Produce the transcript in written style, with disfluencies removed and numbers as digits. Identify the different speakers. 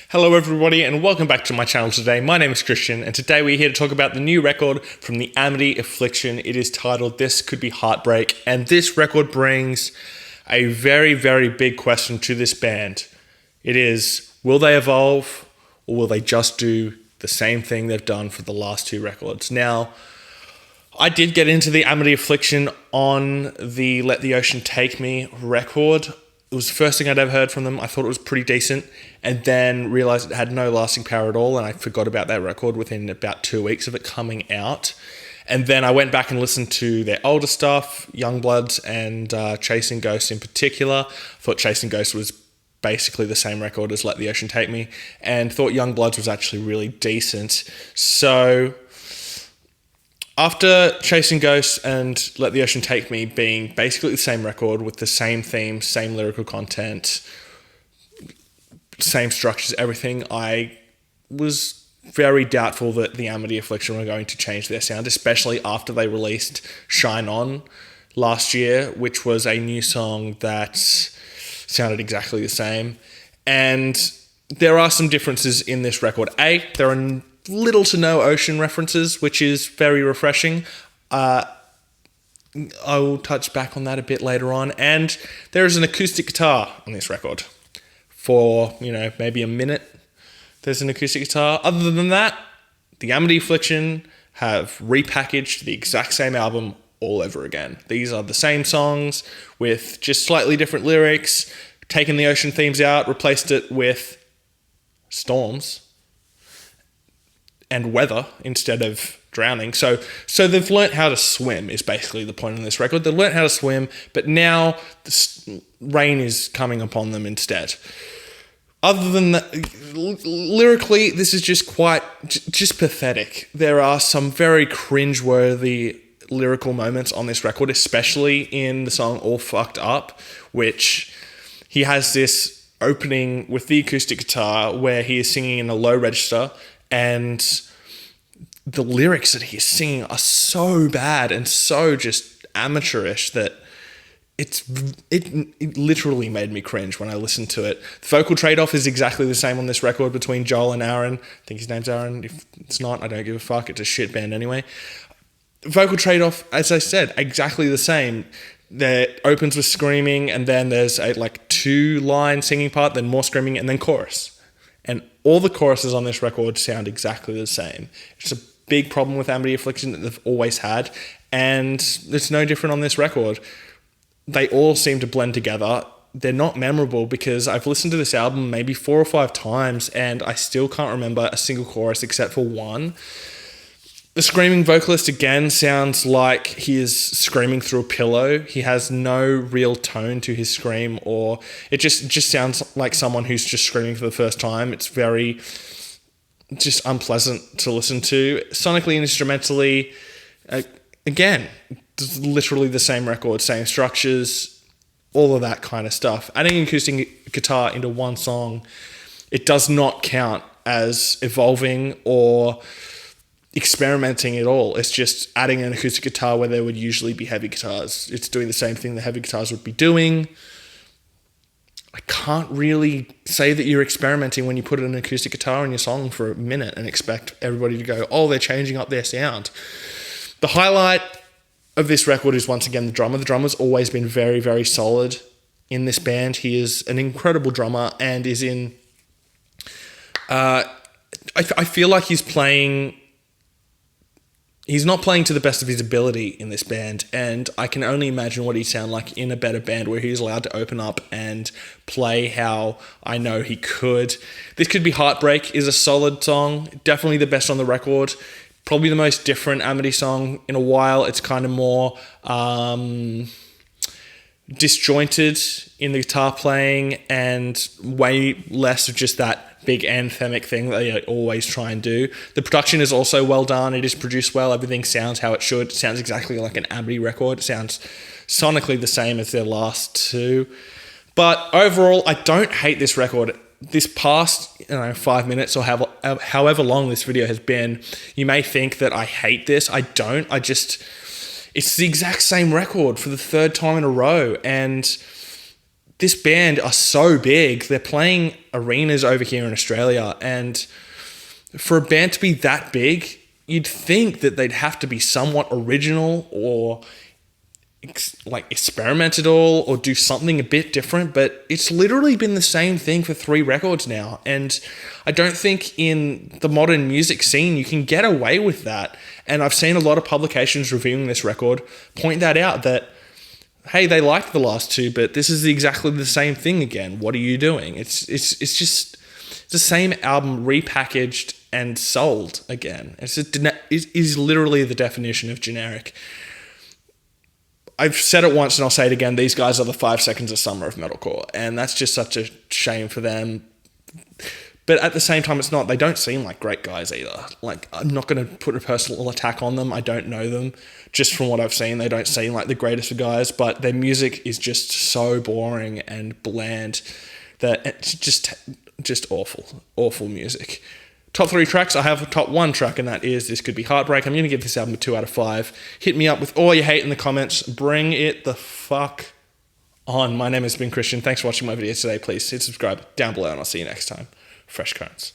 Speaker 1: Hello everybody and welcome back to my channel today. My name is Christian and today we're here to talk about the new record from the Amity Affliction. It is titled This Could Be Heartbreak, and this record brings a very, very big question to this band. It is, will they evolve or will they just do the same thing they've done for the last two records? Now, I did get into the Amity Affliction on the Let the Ocean Take Me record. It was the first thing I'd ever heard from them. I thought it was pretty decent, and then realized it had no lasting power at all, and I forgot about that record within about 2 weeks of it coming out. And then I went back and listened to their older stuff, Youngbloods and Chasing Ghosts in particular. I thought Chasing Ghosts was basically the same record as Let the Ocean Take Me, and thought Youngbloods was actually really decent. So after Chasing Ghosts and Let the Ocean Take Me being basically the same record with the same theme, same lyrical content, same structures, everything, I was very doubtful that the Amity Affliction were going to change their sound, especially after they released Shine On last year, which was a new song that sounded exactly the same. And there are some differences in this record. There are little to no ocean references, which is very refreshing. I will touch back on that a bit later on. And there is an acoustic guitar on this record. For, maybe a minute, there's an acoustic guitar. Other than that, the Amity Affliction have repackaged the exact same album all over again. These are the same songs with just slightly different lyrics, taken the ocean themes out, replaced it with storms and weather instead of drowning. So they've learnt how to swim is basically the point on this record. They've learnt how to swim, but now the rain is coming upon them instead. Other than that, lyrically, this is just just pathetic. There are some very cringe-worthy lyrical moments on this record, especially in the song All Fucked Up, which he has this opening with the acoustic guitar where he is singing in a low register, and the lyrics that he's singing are so bad and so just amateurish that it literally made me cringe when I listened to it. The vocal trade-off is exactly the same on this record between Joel and Aaron. I think his name's Aaron. If it's not, I don't give a fuck. It's a shit band anyway. Vocal trade-off, as I said, exactly the same. That opens with screaming, and then there's a 2-line singing part, then more screaming, and then chorus. And all the choruses on this record sound exactly the same. It's a big problem with Amity Affliction that they've always had, and it's no different on this record. They all seem to blend together. They're not memorable because I've listened to this album maybe 4 or 5 times, and I still can't remember a single chorus except for one. The screaming vocalist again sounds like he is screaming through a pillow. He has no real tone to his scream, or it just sounds like someone who's just screaming for the first time. It's very just unpleasant to listen to. Sonically and instrumentally, again, literally the same record, same structures, all of that kind of stuff. Adding an acoustic guitar into one song, it does not count as evolving or experimenting at all. It's just adding an acoustic guitar where there would usually be heavy guitars. It's doing the same thing the heavy guitars would be doing. I can't really say that you're experimenting when you put an acoustic guitar in your song for a minute and expect everybody to go, oh, they're changing up their sound. The highlight of this record is once again the drummer. The drummer's always been very, very solid in this band. He is an incredible drummer and is in... I feel like he's not playing to the best of his ability in this band, and I can only imagine what he'd sound like in a better band where he's allowed to open up and play how I know he could. This Could Be Heartbreak is a solid song, definitely the best on the record, probably the most different Amity song in a while. It's kind of more disjointed in the guitar playing and way less of just that big anthemic thing that they always try and do. The production is also well done. It is produced well. Everything sounds how it should. It sounds exactly like an Amity record. It sounds sonically the same as their last two. But overall, I don't hate this record. This past 5 minutes or however long this video has been, you may think that I hate this. I don't. It's the exact same record for the third time in a row, and this band are so big. They're playing arenas over here in Australia, and for a band to be that big, you'd think that they'd have to be somewhat original or like experiment at all or do something a bit different, but it's literally been the same thing for 3 records now. And I don't think in the modern music scene you can get away with that. And I've seen a lot of publications reviewing this record point that out, that hey, they liked the last 2, but this is exactly the same thing again. What are you doing? It's just the same album repackaged and sold again. It is literally the definition of generic. I've said it once and I'll say it again. These guys are the 5 Seconds of Summer of metalcore, and that's just such a shame for them. But at the same time, it's not. They don't seem like great guys either. Like, I'm not going to put a personal attack on them. I don't know them. Just from what I've seen, they don't seem like the greatest of guys, but their music is just so boring and bland that it's just awful music. Top 3 tracks, I have a top 1 track, and that is This Could Be Heartbreak. I'm going to give this album a 2 out of 5. Hit me up with all your hate in the comments. Bring it the fuck on. My name has been Christian. Thanks for watching my video today. Please hit subscribe down below, and I'll see you next time. Fresh Currents.